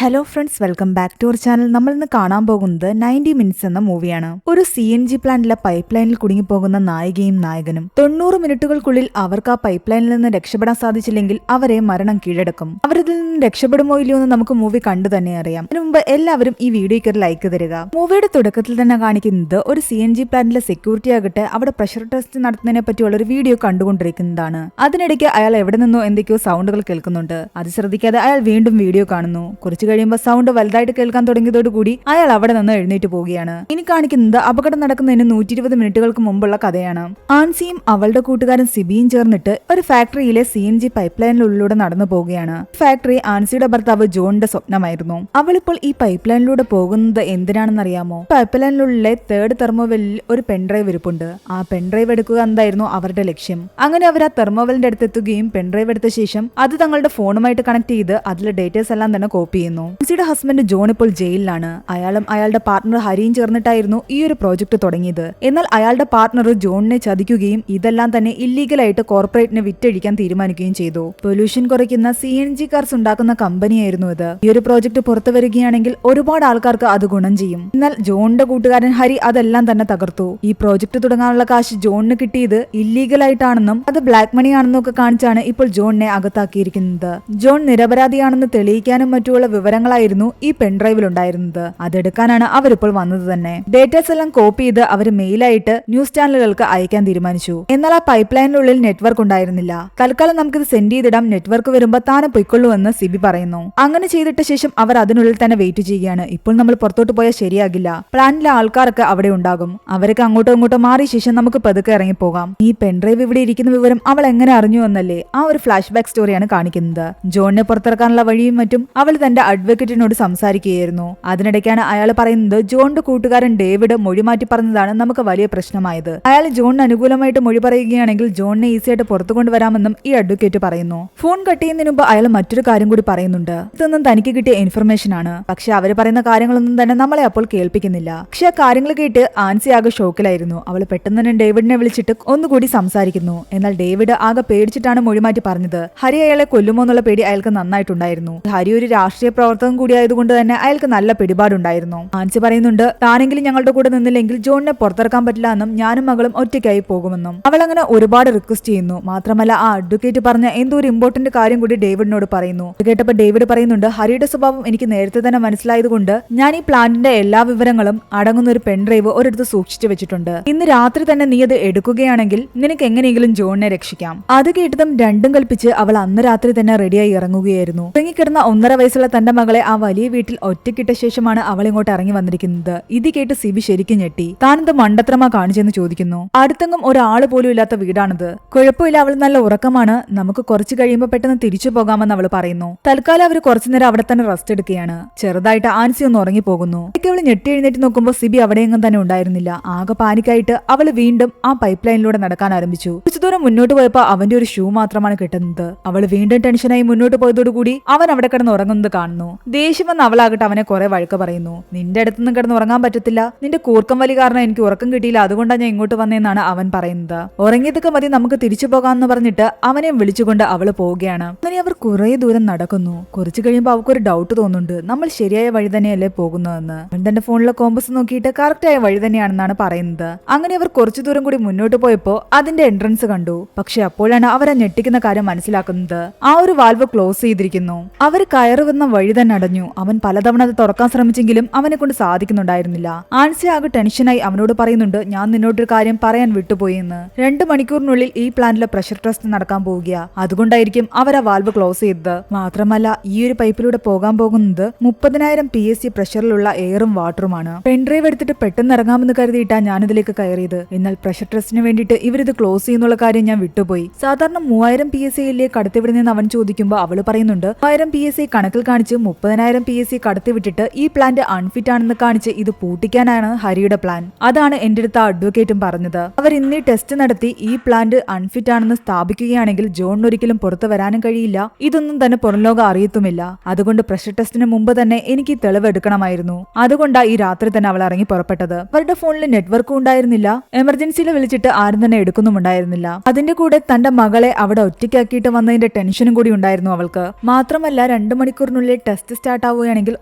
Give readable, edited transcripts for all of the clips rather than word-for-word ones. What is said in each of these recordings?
Hello friends, welcome back to our channel. നമ്മൾ ഇന്ന് കാണാൻ പോകുന്നത് 90 മിനിറ്റ്സ് എന്ന മൂവിയാണ്. ഒരു CNG പ്ലാന്റിലെ പൈപ്പ് ലൈനിൽ കുടുങ്ങിപ്പോകുന്ന നായികയും നായകനും 90 മിനിറ്റുകൾക്കുള്ളിൽ അവർക്ക് ആ പൈപ്പ് ലൈനിൽ നിന്ന് രക്ഷപ്പെടാൻ സാധിച്ചില്ലെങ്കിൽ അവരെ മരണം കീഴടക്കും. അവരിൽ നിന്ന് രക്ഷപ്പെടുമോ ഇല്ലയോ എന്ന് നമുക്ക് മൂവി കണ്ടു തന്നെ അറിയാം. അതിനു മുമ്പ് എല്ലാവരും ഈ വീഡിയോയ്ക്ക് ഒരു ലൈക്ക് തരിക. മൂവിയുടെ തുടക്കത്തിൽ തന്നെ കാണിക്കുന്നത് ഒരു CNG പ്ലാന്റിലെ സെക്യൂരിറ്റി ആകട്ടെ അവിടെ പ്രഷർ ടെസ്റ്റ് നടത്തുന്നതിനെ പറ്റിയുള്ള ഒരു വീഡിയോ കണ്ടുകൊണ്ടിരിക്കുന്നതാണ്. അതിനിടയ്ക്ക് അയാൾ എവിടെ നിന്നോ എന്തൊക്കെയോ സൗണ്ടുകൾ കേൾക്കുന്നുണ്ട്. അത് ശ്രദ്ധിക്കാതെ അയാൾ വീണ്ടും വീഡിയോ കാണുന്നു. കുറച്ചു കഴിയുമ്പോൾ സൗണ്ട് വലുതായിട്ട് കേൾക്കാൻ തുടങ്ങിയതോടുകൂടി അയാൾ അവിടെ നിന്ന് എഴുന്നേറ്റ് പോവുകയാണ്. ഇനി കാണിക്കുന്നത് അപകടം നടക്കുന്നതിന് 120 മിനിറ്റുകൾക്ക് മുമ്പുള്ള കഥയാണ്. ആൻസിയും അവളുടെ കൂട്ടുകാരൻ സിബിയും ചേർന്നിട്ട് ഒരു ഫാക്ടറിയിലെ CNG പൈപ്പ് ലൈനിനുള്ളിലൂടെ നടന്നു പോവുകയാണ്. ഫാക്ടറി ആൻസിയുടെ ഭർത്താവ് ജോണിന്റെ സ്വപ്നമായിരുന്നു. അവളിപ്പോൾ ഈ പൈപ്പ് ലൈനിലൂടെ പോകുന്നത് എന്തിനാണെന്നറിയാമോ? പൈപ്പ് ലൈനിനുള്ളിലെ 3rd തെർമോവെല്ലിൽ ഒരു പെൻഡ്രൈവ് ഇരിപ്പുണ്ട്. ആ പെൻഡ്രൈവ് എടുക്കുക എന്തായിരുന്നു അവരുടെ ലക്ഷ്യം. അങ്ങനെ അവർ ആ തെർമോവെല്ലിന്റെ അടുത്തെത്തുകയും പെൻഡ്രൈവ് എടുത്ത ശേഷം അത് തങ്ങളുടെ ഫോണുമായിട്ട് കണക്ട് ചെയ്ത് അതിലെ ഡേറ്റാസ് എല്ലാം തന്നെ കോപ്പി ചെയ്യുന്നു. ആൻസിയുടെ ഹസ്ബൻഡ് ജോൺ ഇപ്പോൾ ജയിലിലാണ്. അയാളും അയാളുടെ പാർട്ണർ ഹരിയും ചേർന്നിട്ടായിരുന്നു ഈ ഒരു പ്രോജക്ട് തുടങ്ങിയത്. എന്നാൽ അയാളുടെ പാർട്ണർ ജോണിനെ ചതിക്കുകയും ഇതെല്ലാം തന്നെ ഇല്ലീഗലായിട്ട് കോർപ്പറേറ്റിന് വിറ്റഴിക്കാൻ തീരുമാനിക്കുകയും ചെയ്തു. പൊല്യൂഷൻ കുറയ്ക്കുന്ന CNG കാർസ് ഉണ്ടാക്കുന്ന കമ്പനിയായിരുന്നു ഇത്. ഈ ഒരു പ്രോജക്ട് പുറത്തു വരികയാണെങ്കിൽ ഒരുപാട് ആൾക്കാർക്ക് അത് ഗുണം ചെയ്യും. എന്നാൽ ജോണിന്റെ കൂട്ടുകാരൻ ഹരി അതെല്ലാം തന്നെ തകർത്തു. ഈ പ്രോജക്ട് തുടങ്ങാനുള്ള കാശ് ജോണിന് കിട്ടിയത് ഇല്ലീഗലായിട്ടാണെന്നും അത് ബ്ലാക്ക് മണി ആണെന്നും ഒക്കെ കാണിച്ചാണ് ഇപ്പോൾ ജോണിനെ അകത്താക്കിയിരിക്കുന്നത്. ജോൺ നിരപരാധിയാണെന്ന് തെളിയിക്കാനും മറ്റുള്ള വിവരങ്ങളായിരുന്നു ഈ പെൻഡ്രൈവിൽ ഉണ്ടായിരുന്നത്. അതെടുക്കാനാണ് അവരിപ്പോൾ വന്നത് തന്നെ. ഡേറ്റാസ് എല്ലാം കോപ്പി ചെയ്ത് അവർ മെയിലായിട്ട് ന്യൂസ് ചാനലുകൾക്ക് അയക്കാൻ തീരുമാനിച്ചു. എന്നാൽ ആ പൈപ്പ് ലൈനിനുള്ളിൽ നെറ്റ്വർക്ക് ഉണ്ടായിരുന്നില്ല. തൽക്കാലം നമുക്കിത് സെൻഡ് ചെയ്തിടാം, നെറ്റ്വർക്ക് വരുമ്പോൾ താനെ പൊയ്ക്കൊള്ളൂ എന്ന് സിബി പറയുന്നു. അങ്ങനെ ചെയ്തിട്ട ശേഷം അവർ അതിനുള്ളിൽ തന്നെ വെയിറ്റ് ചെയ്യുകയാണ്. ഇപ്പോൾ നമ്മൾ പുറത്തോട്ട് പോയാൽ ശരിയാകില്ല. പ്ലാനിലെ ആൾക്കാരൊക്കെ അവിടെ ഉണ്ടാകും. അവരൊക്കെ അങ്ങോട്ടും ഇങ്ങോട്ടും മാറിയ ശേഷം നമുക്ക് പതുക്കെ ഇറങ്ങിപ്പോകാം. ഈ പെൻഡ്രൈവ് ഇവിടെ ഇരിക്കുന്ന വിവരം അവൾ എങ്ങനെ അറിഞ്ഞു എന്നല്ലേ ആ ഒരു ഫ്ലാഷ് ബാക്ക് സ്റ്റോറിയാണ് കാണിക്കുന്നത്. ജോണിനെ പുറത്തിറക്കാനുള്ള വഴിയും മറ്റും അവൾ തന്റെ അഡ്വക്കേറ്റിനോട് സംസാരിക്കുകയായിരുന്നു. അതിനിടയ്ക്കാണ് അയാൾ പറയുന്നത് ജോണിന്റെ കൂട്ടുകാരൻ ഡേവിഡ് മൊഴി മാറ്റി പറഞ്ഞതാണ് നമുക്ക് വലിയ പ്രശ്നമായത്. അയാൾ ജോണിന് അനുകൂലമായിട്ട് മൊഴി പറയുകയാണെങ്കിൽ ജോണിനെ ഈസിയായിട്ട് പുറത്തു കൊണ്ടുവരാമെന്നും ഈ അഡ്വക്കേറ്റ് പറയുന്നു. ഫോൺ കട്ട് ചെയ്യുന്നതിന് മുമ്പ് അയാൾ മറ്റൊരു കാര്യം കൂടി പറയുന്നുണ്ട്. ഇതൊന്നും തനിക്ക് കിട്ടിയ ഇൻഫർമേഷൻ ആണ്. പക്ഷെ അവർ പറയുന്ന കാര്യങ്ങളൊന്നും തന്നെ നമ്മളെ അപ്പോൾ കേൾപ്പിക്കുന്നില്ല. പക്ഷെ ആ കാര്യങ്ങൾ കേട്ട് ആൻസി ആകെ ഷോക്കിലായിരുന്നു. അവൾ പെട്ടെന്ന് തന്നെ ഡേവിഡിനെ വിളിച്ചിട്ട് ഒന്നുകൂടി സംസാരിക്കുന്നു. എന്നാൽ ഡേവിഡ് ആകെ പേടിച്ചിട്ടാണ് മൊഴി മാറ്റി പറഞ്ഞത്. ഹരി അയാളെ കൊല്ലുമോ എന്നുള്ള പേടി അയാൾക്ക് നന്നായിട്ടുണ്ടായിരുന്നു. ഹരി ഒരു രാഷ്ട്രീയ പ്രവർത്തകൻ കൂടിയായതുകൊണ്ട് തന്നെ അയാൾക്ക് നല്ല പിടിപാടുണ്ടായിരുന്നു. ആൻസി പറയുന്നുണ്ട് താനെങ്കിലും ഞങ്ങളുടെ കൂടെ നിന്നില്ലെങ്കിൽ ജോണിനെ പുറത്തിറക്കാൻ പറ്റില്ല എന്നും ഞാനും മകളും ഒറ്റയ്ക്കായി പോകുമെന്നും. അവൾ അങ്ങനെ ഒരുപാട് റിക്വസ്റ്റ് ചെയ്യുന്നു. മാത്രമല്ല ആ അഡ്വക്കേറ്റ് പറഞ്ഞ എന്തോ ഒരു ഇമ്പോർട്ടന്റ് കാര്യം കൂടി ഡേവിഡിനോട് പറയുന്നു. ഇത് കേട്ടപ്പോൾ ഡേവിഡ് പറയുന്നുണ്ട് ഹരിയുടെ സ്വഭാവം എനിക്ക് നേരത്തെ തന്നെ മനസ്സിലായതുകൊണ്ട് ഞാൻ ഈ പ്ലാന്റിന്റെ എല്ലാ വിവരങ്ങളും അടങ്ങുന്ന ഒരു പെൻഡ്രൈവ് ഒരിടത്ത് സൂക്ഷിച്ചു വെച്ചിട്ടുണ്ട്. ഇന്ന് രാത്രി തന്നെ നീ അത് എടുക്കുകയാണെങ്കിൽ നിനക്ക് എങ്ങനെയെങ്കിലും ജോണിനെ രക്ഷിക്കാം. അത് കേട്ടതും രണ്ടും കൽപ്പിച്ച് അവൾ അന്ന് രാത്രി തന്നെ റെഡിയായി ഇറങ്ങുകയായിരുന്നു. ഇറങ്ങിക്കിടന്ന 1.5 വയസ്സുള്ള തന്റെ മകളെ ആ വലിയ വീട്ടിൽ ഒറ്റക്കിട്ട ശേഷമാണ് അവൾ ഇങ്ങോട്ട് ഇറങ്ങി വന്നിരിക്കുന്നത്. ഇത് കേട്ട് സിബി ശരിക്കും ഞെട്ടി. താനെന്ത് മണ്ടത്തരമാ കാണിച്ചെന്ന് ചോദിക്കുന്നു. അടുത്തെങ്ങും ഒരാള് പോലും ഇല്ലാത്ത വീടാണിത്. കുഴപ്പമില്ല, അവൾ നല്ല ഉറക്കമാണ്, നമുക്ക് കുറച്ചു കഴിയുമ്പോൾ പെട്ടെന്ന് തിരിച്ചു പോകാമെന്ന് അവൾ പറയുന്നു. തൽക്കാലം അവർ കുറച്ചുനേരം അവിടെ തന്നെ റെസ്റ്റ് എടുക്കുകയാണ്. ചെറുതായിട്ട് ആൻസി ഒന്ന് ഉറങ്ങിപ്പോകുന്നു. അവൾ ഞെട്ടി എഴുന്നേറ്റ് നോക്കുമ്പോൾ സിബി അവിടെയെങ്കിലും തന്നെ ഉണ്ടായിരുന്നില്ല. ആകെ പാനിക്കായിട്ട് അവൾ വീണ്ടും ആ പൈപ്പ് ലൈനിലൂടെ നടക്കാൻ ആരംഭിച്ചു. കുറച്ചു ദൂരം മുന്നോട്ട് പോയപ്പോൾ അവന്റെ ഒരു ഷൂ മാത്രമാണ് കിട്ടുന്നത്. അവൾ വീണ്ടും ടെൻഷനായി മുന്നോട്ട് പോയതോടുകൂടി അവൻ അവിടെ കിടന്ന് ഉറങ്ങുന്നത് കാണുന്നു. ദേഷ്യം വന്ന് അവളാകട്ടെ അവനെ കുറെ വഴക്ക് പറയുന്നു. നിന്റെ അടുത്തൊന്നും കിടന്ന് ഉറങ്ങാൻ പറ്റത്തില്ല, നിന്റെ കൂർക്കം വലി കാരണം എനിക്ക് ഉറക്കം കിട്ടിയില്ല, അതുകൊണ്ടാണ് ഞാൻ ഇങ്ങോട്ട് വന്നതെന്നാണ് അവൻ പറയുന്നത്. ഉറങ്ങിയതൊക്കെ മതി, നമുക്ക് തിരിച്ചു പോകാമെന്ന് പറഞ്ഞിട്ട് അവനെ വിളിച്ചുകൊണ്ട് അവള് പോവുകയാണ്. അങ്ങനെ അവർ കുറെ ദൂരം നടക്കുന്നു. കുറച്ചു കഴിയുമ്പോൾ അവൾക്കൊരു ഡൗട്ട് തോന്നുന്നുണ്ട്, നമ്മൾ ശരിയായ വഴി തന്നെയല്ലേ പോകുന്നതെന്ന്. അവൻ തന്റെ ഫോണിലെ കോമ്പസ് നോക്കിയിട്ട് കറക്റ്റായ വഴി തന്നെയാണെന്നാണ് പറയുന്നത്. അങ്ങനെ അവർ കുറച്ചു ദൂരം കൂടി മുന്നോട്ട് പോയപ്പോ അതിന്റെ എൻട്രൻസ് കണ്ടു. പക്ഷെ അപ്പോഴാണ് അവരെ ഞെട്ടിക്കുന്ന കാര്യം മനസ്സിലാക്കുന്നത്. ആ ഒരു വാൽവ് ക്ലോസ് ചെയ്തിരിക്കുന്നു. അവർ കയറി വന്ന വഴി തന്നെ അടഞ്ഞു. അവൻ പലതവണ അത് തുറക്കാൻ ശ്രമിച്ചെങ്കിലും അവനെ കൊണ്ട് സാധിക്കുന്നുണ്ടായിരുന്നില്ല. ആൻസി ആകെ ടെൻഷനായി അവനോട് പറയുന്നുണ്ട് ഞാൻ നിന്നോടൊരു കാര്യം പറയാൻ വിട്ടുപോയി എന്ന്. 2 മണിക്കൂറിനുള്ളിൽ ഈ പ്ലാന്റിലെ പ്രഷർ ടെസ്റ്റ് നടക്കാൻ പോവുക. അതുകൊണ്ടായിരിക്കും അവർ ആ വാൽവ് ക്ലോസ് ചെയ്തത്. മാത്രമല്ല ഈ ഒരു പൈപ്പിലൂടെ പോകാൻ പോകുന്നത് 30,000 PSC പ്രഷറിലുള്ള എയറും വാട്ടറുമാണ്. പെൻഡ്രൈവ് എടുത്തിട്ട് പെട്ടെന്ന് ഇറങ്ങാമെന്ന് കരുതിയിട്ടാ ഞാനിതിലേക്ക് കയറിയത്. എന്നാൽ പ്രഷർ ടെസ്റ്റിന് വേണ്ടിയിട്ട് ഇവരിത് ക്ലോസ് ചെയ്യുന്നുള്ള കാര്യം ഞാൻ വിട്ടുപോയി. സാധാരണ 3000 PSC ഇല്ലേ കടത്തിവിടുന്നെന്ന് അവൻ ചോദിക്കുമ്പോൾ അവള് പറയുന്നുണ്ട് 1000 PSC കണക്കിൽ കാണിച്ച് 30,000 PSC കടത്തിവിട്ടിട്ട് ഈ പ്ലാന്റ് അൺഫിറ്റ് ആണെന്ന് കാണിച്ച് ഇത് പൂട്ടിക്കാനാണ് ഹരിയുടെ പ്ലാൻ. അതാണ് എന്റെ അടുത്ത അഡ്വക്കേറ്റും പറഞ്ഞത്. അവർ ഇന്ന് ടെസ്റ്റ് നടത്തി ഈ പ്ലാന്റ് അൺഫിറ്റ് ആണെന്ന് സ്ഥാപിക്കുകയാണെങ്കിൽ ജോണിന് ഒരിക്കലും പുറത്തു വരാനും കഴിയില്ല, ഇതൊന്നും തന്നെ പുറംലോകം അറിയത്തുമില്ല. അതുകൊണ്ട് പ്രഷർ ടെസ്റ്റിന് മുമ്പ് തന്നെ എനിക്ക് ഈ തെളിവ് എടുക്കണമായിരുന്നു. അതുകൊണ്ടാ ഈ രാത്രി തന്നെ അവൾ ഇറങ്ങി പുറപ്പെട്ടത്. അവരുടെ ഫോണിൽ നെറ്റ്വർക്കും ഉണ്ടായിരുന്നില്ല. എമർജൻസിയിൽ വിളിച്ചിട്ട് ആരും തന്നെ എടുക്കുന്നുമുണ്ടായിരുന്നില്ല. അതിന്റെ കൂടെ തന്റെ മകളെ അവിടെ ഒറ്റയ്ക്കാക്കിയിട്ട് വന്നതിന്റെ ടെൻഷനും കൂടി ഉണ്ടായിരുന്നു അവൾക്ക്. മാത്രമല്ല 2 മണിക്കൂറിനുള്ളിൽ ടെസ്റ്റ് സ്റ്റാർട്ട് ആവുകയാണെങ്കിൽ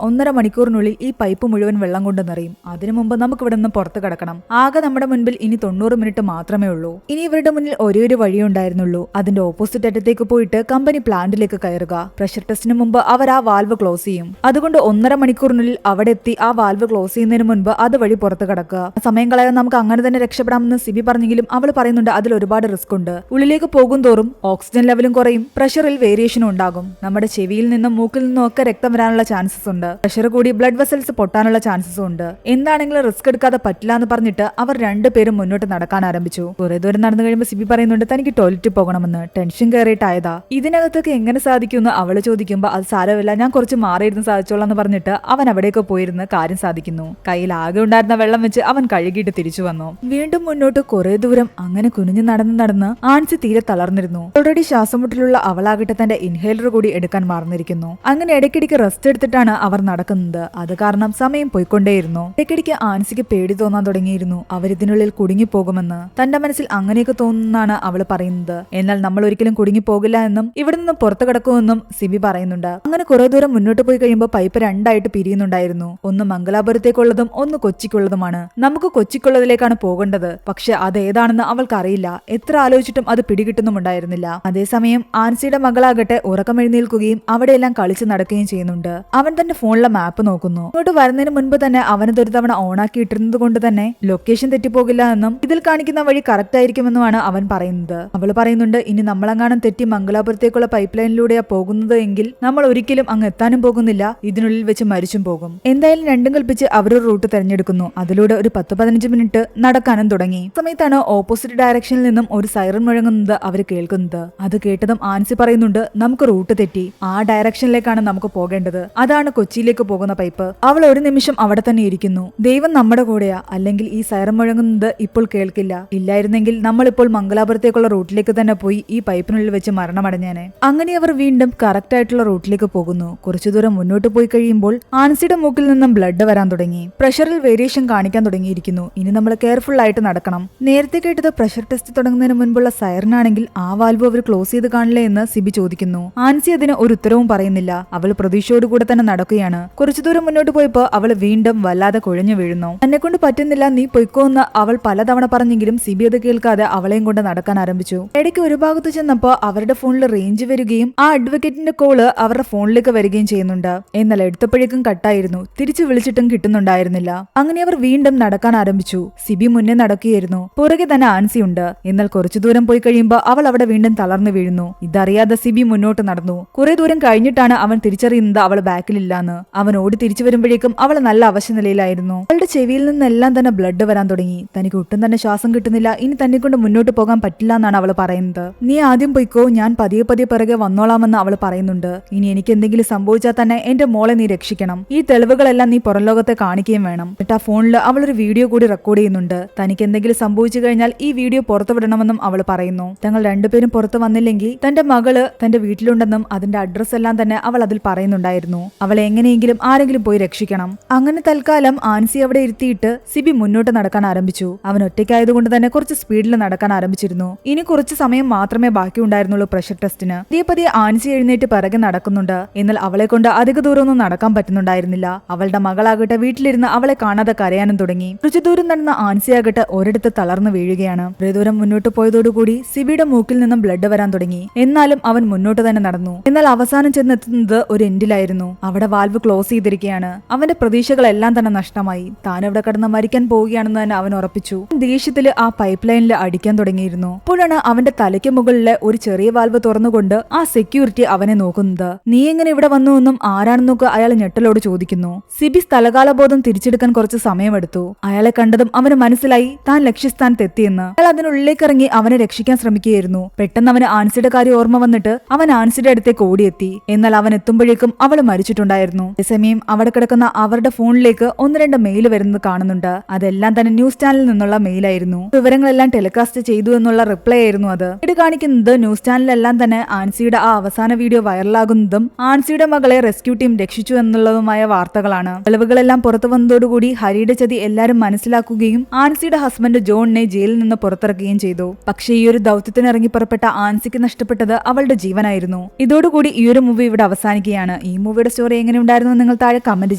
1.5 മണിക്കൂറിനുള്ളിൽ ഈ പൈപ്പ് മുഴുവൻ വെള്ളം കൊണ്ട് നിറയും. അതിനു മുമ്പ് നമുക്ക് ഇവിടെ നിന്ന് പുറത്ത് കടക്കണം. ആകെ നമ്മുടെ മുൻപിൽ ഇനി 90 മിനിറ്റ് മാത്രമേ ഉള്ളൂ. ഇനി ഇവരുടെ മുന്നിൽ ഒരേ ഒരു വഴിയേ ഉണ്ടായിരുന്നുള്ളൂ. അതിന്റെ ഓപ്പോസിറ്റ് അറ്റത്തേക്ക് പോയിട്ട് കമ്പനി പ്ലാന്റിലേക്ക് കയറുക. പ്രഷർ ടെസ്റ്റിന് മുമ്പ് അവർ ആ വാൽവ് ക്ലോസ് ചെയ്യും. അതുകൊണ്ട് 1.5 മണിക്കൂറിനുള്ളിൽ അവിടെ എത്തി ആ വാൽവ് ക്ലോസ് ചെയ്യുന്നതിന് മുൻപ് അതുവഴി പുറത്ത് കടക്കുക. സമയം കളയാൻ നമുക്ക് അങ്ങനെ തന്നെ രക്ഷപ്പെടാമെന്ന് സിബി പറഞ്ഞെങ്കിലും അവൾ പറയുന്നുണ്ട് അതിൽ ഒരുപാട് റിസ്ക് ഉണ്ട്. ഉള്ളിലേക്ക് പോകും തോറും ഓക്സിജൻ ലെവലും കുറയും, പ്രഷറിൽ വേരിയേഷനും ഉണ്ടാകും. നമ്മുടെ ചെവിയിൽ നിന്നും മൂക്കിൽ നിന്നും ഒക്കെ രക്തം വരാനുള്ള ചാൻസസ് ഉണ്ട്. പ്രഷർ കൂടി ബ്ലഡ് വെസൽസ് പൊട്ടാനുള്ള ചാൻസസും ഉണ്ട്. എന്താണെങ്കിലും റിസ്ക് എടുക്കാതെ പറ്റില്ല എന്ന് പറഞ്ഞിട്ട് അവർ രണ്ടുപേരും മുന്നോട്ട് നടക്കാൻ ആരംഭിച്ചു. കുറെ ദൂരം നടന്നു കഴിയുമ്പോൾ സിബി പറയുന്നുണ്ട് തനിക്ക് ടോയ്ലറ്റിൽ പോകണമെന്ന്. ടെൻഷൻ കയറിയിട്ടായതാ. ഇതിനകത്തൊക്കെ എങ്ങനെ സാധിക്കുമെന്ന് അവള് ചോദിക്കുമ്പോൾ അത് സാരമില്ല, ഞാൻ കുറച്ച് മാറിയിരുന്ന് സാധിച്ചോളാം എന്ന് പറഞ്ഞിട്ട് അവൻ അവിടേക്ക് പോയിരുന്ന് കാര്യം സാധിക്കുന്നു. കയ്യിൽ ആകെ ഉണ്ടായിരുന്ന വെള്ളം വെച്ച് അവൻ കഴുകിയിട്ട് തിരിച്ചു വന്നു. വീണ്ടും മുന്നോട്ട് കുറെ ദൂരം അങ്ങനെ കുനിഞ്ഞു നടന്ന് ആൻസി തീരെ തളർന്നിരുന്നു. ഓൾറെഡി ശ്വാസമുട്ടിലുള്ള അവളാകട്ടെ തന്റെ ഇൻഹേലർ കൂടി എടുക്കാൻ മറന്നിരിക്കുന്നു. അങ്ങനെ ഇടയ്ക്കിടയ്ക്ക് റെസ്റ്റ് എടുത്തിട്ടാണ് അവർ നടക്കുന്നത്. അത് കാരണം സമയം പോയിക്കൊണ്ടേയിരുന്നു. ഇടയ്ക്കിടയ്ക്ക് ആൻസിക്ക് പേടി തോന്നാൻ തുടങ്ങിയിരുന്നു. അവരിതിനുള്ളിൽ കുടുങ്ങിപ്പോകുമെന്ന്. തന്റെ മനസ്സിൽ അങ്ങനെയൊക്കെ തോന്നുന്നാണ് അവൾ പറയുന്നത്. എന്നാൽ നമ്മൾ ഒരിക്കലും കുടുങ്ങി പോകില്ല എന്നും ഇവിടെ നിന്ന് പുറത്തു കിടക്കുമെന്നും സിബി പറയുന്നുണ്ട്. അങ്ങനെ കുറെ ദൂരം മുന്നോട്ട് പോയി കഴിയുമ്പോൾ പൈപ്പ് രണ്ടായിട്ട് പിരിയുന്നുണ്ടായിരുന്നു. ഒന്ന് മംഗലാപുരത്തേക്കുള്ളതും ഒന്ന് കൊച്ചിക്കുള്ളതുമാണ്. നമുക്ക് കൊച്ചിക്കുള്ളതിലേക്കാണ് പോകേണ്ടത്. പക്ഷെ അതേതാണെന്ന് അവൾക്കറിയില്ല. എത്ര ആലോചിച്ചിട്ടും അത് പിടികിട്ടുന്നുമുണ്ടായിരുന്നില്ല. അതേസമയം ആൻസിയുടെ മകളാകട്ടെ ഉറക്കം എഴുന്നേൽക്കുകയും അവിടെയെല്ലാം കളിച്ചു നടക്കുകയും ചെയ്യുന്നുണ്ട്. അവൻ തന്റെ ഫോണിലെ മാപ്പ് നോക്കുന്നു. ഇങ്ങോട്ട് വരുന്നതിന് മുൻപ് തന്നെ അവനത് ഒരു തവണ ഓണാക്കി ഇട്ടിരുന്നത് കൊണ്ട് തന്നെ ലൊക്കേഷൻ തെറ്റിപ്പോകില്ല എന്നും ഇതിൽ കാണിക്കുന്ന വഴി കറക്റ്റ് ആയിരിക്കുമെന്നുമാണ് അവൻ പറയുന്നത്. അവൾ പറയുന്നുണ്ട് ഇനി നമ്മളെങ്ങാനും തെറ്റി മംഗലാപുരത്തേക്കുള്ള പൈപ്പ് ലൈനിലൂടെയാ പോകുന്നത് എങ്കിൽ നമ്മൾ ഒരിക്കലും അങ്ങ് എത്താനും പോകുന്നില്ല, ഇതിനുള്ളിൽ വെച്ച് മരിച്ചും പോകും. എന്തായാലും രണ്ടും കൽപ്പിച്ച് അവരൊരു റൂട്ട് തെരഞ്ഞെടുക്കുന്നു. അതിലൂടെ ഒരു 10-15 മിനിറ്റ് നടക്കാനും തുടങ്ങി. സമയത്താണ് ഓപ്പോസിറ്റ് ഡയറക്ഷനിൽ നിന്നും ഒരു സൈറൺ മുഴങ്ങുന്നത് അവർ കേൾക്കുന്നത്. അത് കേട്ടതും ആൻസി പറയുന്നുണ്ട് നമുക്ക് റൂട്ട് തെറ്റി, ആ ഡയറക്ഷനിലേക്കാണ് നമുക്ക് പോകേണ്ടത്. അതാണ് കൊച്ചിയിലേക്ക് പോകുന്ന പൈപ്പ്. അവൾ ഒരു നിമിഷം അവിടെ തന്നെ ഇരിക്കുന്നു. ദൈവം നമ്മുടെ കൂടെയാ, അല്ലെങ്കിൽ ഈ സൈറൺ മുഴങ്ങുന്നത് ഇപ്പോൾ കേൾക്കില്ല. ഇല്ലായിരുന്നെങ്കിൽ നമ്മളിപ്പോൾ മംഗലാപുരത്തേക്കുള്ള റൂട്ടിലേക്ക് തന്നെ പോയി ഈ പൈപ്പിനുള്ളിൽ വെച്ച് മരണമടഞ്ഞേനെ. അങ്ങനെ അവർ വീണ്ടും കറക്റ്റ് ആയിട്ടുള്ള റൂട്ടിലേക്ക് പോകുന്നു. കുറച്ചു ദൂരം മുന്നോട്ട് പോയി കഴിയുമ്പോൾ ആൻസിയുടെ മൂക്കിൽ നിന്നും ബ്ലഡ് വരാൻ തുടങ്ങി. പ്രഷറിൽ വേരിയേഷൻ കാണിക്കാൻ തുടങ്ങിയിരിക്കുന്നു. ഇനി നമ്മൾ കെയർഫുൾ ആയിട്ട് നടക്കണം. നേരത്തെ കേട്ടത് പ്രഷർ ടെസ്റ്റ് തുടങ്ങുന്നതിന് മുൻപുള്ള സൈറനാണെങ്കിൽ ആ വാൽവ് അവർ ക്ലോസ് ചെയ്ത് കാണില്ലേ എന്ന് സിബി ചോദിക്കുന്നു. ആൻസി അതിന് ഒരു ഉത്തരവും പറയുന്നില്ല. അവൾ പ്രതീക്ഷയോടുകൂടെ തന്നെ നടക്കുകയാണ്. കുറച്ചു ദൂരം മുന്നോട്ട് പോയപ്പോ അവൾ വീണ്ടും വല്ലാതെ കുഴഞ്ഞു വീഴുന്നു. എന്നെ കൊണ്ട് പറ്റുന്നില്ല, നീ പൊയ്ക്കോ എന്ന് അവൾ പലതവണ പറഞ്ഞെങ്കിലും സിബി അത് കേൾക്കാതെ അവളെയും കൊണ്ട് നടക്കാൻ ആരംഭിച്ചു. ഇടയ്ക്ക് ഒരു ഭാഗത്ത് ചെന്നപ്പോ അവരുടെ ഫോണിൽ റേഞ്ച് വരികയും ആ അഡ്വക്കേറ്റിന്റെ കോള് അവരുടെ ഫോണിലേക്ക് വരികയും ചെയ്യുന്നുണ്ട്. എന്നാൽ എടുത്തപ്പോഴേക്കും കട്ടായിരുന്നു. തിരിച്ചു വിളിച്ചിട്ടും കിട്ടുന്നുണ്ടായിരുന്നില്ല. അങ്ങനെ അവർ വീണ്ടും നടക്കാൻ ആരംഭിച്ചു. സിബി മുന്നേ നടക്കുകയായിരുന്നു. പുറകെ തന്നെ ആൻസി ഉണ്ട്. എന്നാൽ കുറച്ചു ദൂരം പോയി കഴിയുമ്പോൾ അവൾ അവിടെ വീണ്ടും തളർന്നു വീഴുന്നു. ഇതറിയാതെ സിബി മുന്നോട്ട് നടന്നു. കുറെ ദൂരം കഴിഞ്ഞിട്ടാണ് അവൻ തിരിച്ചറിയുന്നത് അവൾ ബാക്കിലില്ലാന്ന്. അവൻ ഓടി തിരിച്ചു വരുമ്പോഴേക്കും അവൾ നല്ല അവശനിലയിലായിരുന്നു. അവളുടെ ചെവിയിൽ നിന്നെല്ലാം തന്നെ ബ്ലഡ് വരാൻ തുടങ്ങി. തനിക്ക് ഒട്ടും തന്നെ ശ്വാസം കിട്ടുന്നില്ല. ഇനി തന്നെ കൊണ്ട് മുന്നോട്ട് പോകാൻ പറ്റില്ല എന്നാണ് അവൾ പറയുന്നത്. നീ ആദ്യം പോയിക്കോ, ഞാൻ പതിയെ പതിയെ പിറകെ വന്നോളാമെന്ന് അവൾ പറയുന്നുണ്ട്. ഇനി എനിക്ക് എന്തെങ്കിലും സംഭവിച്ചാൽ തന്നെ എന്റെ മോളെ നീ രക്ഷിക്കണം. ഈ തെളിവുകളെല്ലാം നീ പുറം ലോകത്തെ കാണിക്കുകയും വേണം. എന്നിട്ട് ആ ഫോണിൽ അവൾ ഒരു വീഡിയോ കൂടി റെക്കോർഡ് ചെയ്യുന്നുണ്ട്. തനിക്ക് എന്തെങ്കിലും സംഭവിച്ചു കഴിഞ്ഞാൽ ഈ വീഡിയോ പുറത്തു വിടണമെന്നും അവൾ പറയുന്നു. തങ്ങൾ രണ്ടുപേരും പുറത്തു വന്നില്ലെങ്കിൽ തന്റെ മകള് തന്റെ വീട്ടിലുണ്ടെന്നും അതിന്റെ അഡ്രസ് എല്ലാം തന്നെ അവൾ അതിൽ പറയുന്നുണ്ടായിരുന്നു. അവളെ എങ്ങനെയെങ്കിലും ആരെങ്കിലും പോയി രക്ഷിക്കണം. അങ്ങനെ തൽക്കാലം ആൻസി അവിടെ ഇരുത്തിയിട്ട് സിബി മുന്നോട്ട് നടക്കാൻ ആരംഭിച്ചു. അവൻ ഒറ്റയ്ക്കായതുകൊണ്ട് തന്നെ കുറച്ച് സ്പീഡിൽ നടക്കാൻ ആരംഭിച്ചിരുന്നു. ഇനി കുറച്ച് സമയം മാത്രമേ ബാക്കി ഉണ്ടായിരുന്നുള്ളൂ പ്രഷർ ടെസ്റ്റിന്. പതിയെ ആൻസി എഴുന്നേറ്റ് പിറകെ നടക്കുന്നുണ്ട്. എന്നാൽ അവളെ കൊണ്ട് അധിക ദൂരമൊന്നും നടക്കാൻ പറ്റുന്നുണ്ടായിരുന്നില്ല. അവളുടെ മകളാകട്ടെ വീട്ടിലിരുന്ന് അവളെ കാണാതെ കരയാനും തുടങ്ങി. കുറച്ചു ദൂരം നടന്ന ആൻസി ആകട്ടെ ഒരിടത്ത് തളർന്നു വീഴുകയാണ്. ഒരു ദൂരം മുന്നോട്ട് പോയതോടുകൂടി സിബിയുടെ മൂക്കിൽ നിന്നും ബ്ലഡ് വരാൻ തുടങ്ങി. എന്നാലും അവൻ മുന്നോട്ട് തന്നെ നടന്നു. എന്നാൽ അവസാനം ചെന്നെത്തുന്നത് ഒരു എൻഡിലായിരുന്നു. അവിടെ വാൽവ് ക്ലോസ് ചെയ്തിരിക്കുകയാണ്. അവന്റെ പ്രതീക്ഷകളെല്ലാം തന്നെ നഷ്ടമായി. താൻ ഇവിടെ കിടന്ന് മരിക്കാൻ പോവുകയാണെന്ന് തന്നെ അവൻ ഉറപ്പിച്ചു. ദേഷ്യത്തില് ആ പൈപ്പ് ലൈനിൽ അടിക്കാൻ തുടങ്ങിയിരുന്നു. അപ്പോഴാണ് അവന്റെ തലയ്ക്ക് മുകളിലെ ഒരു ചെറിയ വാൽവ് തുറന്നുകൊണ്ട് ആ സെക്യൂരിറ്റി അവനെ നോക്കുന്നത്. നീ എങ്ങനെ ഇവിടെ വന്നു എന്നും ആരാണെന്നൊക്കെ അയാൾ ഞെട്ടലോട് ചോദിക്കുന്നു. സിബി സ്ഥലകാലബോധം തിരിച്ചെടുക്കാൻ കുറച്ച് സമയമെടുത്തു. അയാളെ കണ്ടതും അവന് മനസ്സിലായി താൻ ലക്ഷ്യസ്ഥാനത്ത് എത്തിയെന്ന്. അയാൾ അതിനുള്ളിലേക്ക് ഇറങ്ങി അവനെ രക്ഷിക്കാൻ ശ്രമിക്കുകയായിരുന്നു. പെട്ടെന്ന് അവന് ആൻസിയുടെ കാര്യം ഓർമ്മ വന്നിട്ട് അവൻ ആൻസിയുടെ അടുത്തേക്ക് ഓടിയെത്തി. എന്നാൽ അവൻ എത്തുമ്പോഴേക്കും അവൾ മരിച്ചിട്ടുണ്ടായിരുന്നു. അതേസമയം അവിടെ കിടക്കുന്ന അവരുടെ ഫോണിലേക്ക് 1-2 മെയിൽ വരുന്നത് കാണുന്നുണ്ട്. അതെല്ലാം തന്നെ ന്യൂസ് ചാനലിൽ നിന്നുള്ള മെയിലായിരുന്നു. വിവരങ്ങളെല്ലാം ടെലികാസ്റ്റ് ചെയ്തു എന്നുള്ള റിപ്ലൈ ആയിരുന്നു അത്. ഇത് കാണിക്കുന്നത് ന്യൂസ് ചാനലിലെല്ലാം തന്നെ ആൻസിയുടെ ആ അവസാന വീഡിയോ വൈറലാകുന്നതും ആൻസിയുടെ മകളെ റെസ്ക്യൂ ടീം രക്ഷിച്ചു എന്നുള്ളതുമായ വാർത്തകളാണ്. തെളിവുകളെല്ലാം പുറത്തു വന്നതോടുകൂടി ഹരിയുടെ ചതി എല്ലാവരും മനസ്സിലാക്കുകയും ആൻസിയുടെ ഹസ്ബൻഡ് ജോണിനെ ജയിലിൽ നിന്ന് പുറത്തിറക്കുകയും ചെയ്തു. പക്ഷേ ഈ ഒരു ദൗത്യത്തിന് ഇറങ്ങി പുറപ്പെട്ട ആൻസിക്ക് നഷ്ടപ്പെട്ടത് അവളുടെ ജീവനായിരുന്നു. ഇതോടുകൂടി ഈ ഒരു മൂവി ഇവിടെ അവസാനിക്കുകയാണ്. ഈ മൂവിയുടെ സ്റ്റോറി എങ്ങനെ ഉണ്ടായിരുന്നു നിങ്ങൾ താഴെ കമന്റ്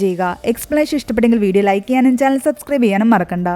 ചെയ്യുക. എക്സ്പ്ലനേഷൻ ഇഷ്ടപ്പെട്ടെങ്കിൽ വീഡിയോ ലൈക്ക് ചെയ്യാനും ചാനൽ സബ്സ്ക്രൈബ് ചെയ്യാനും മറക്കണ്ട.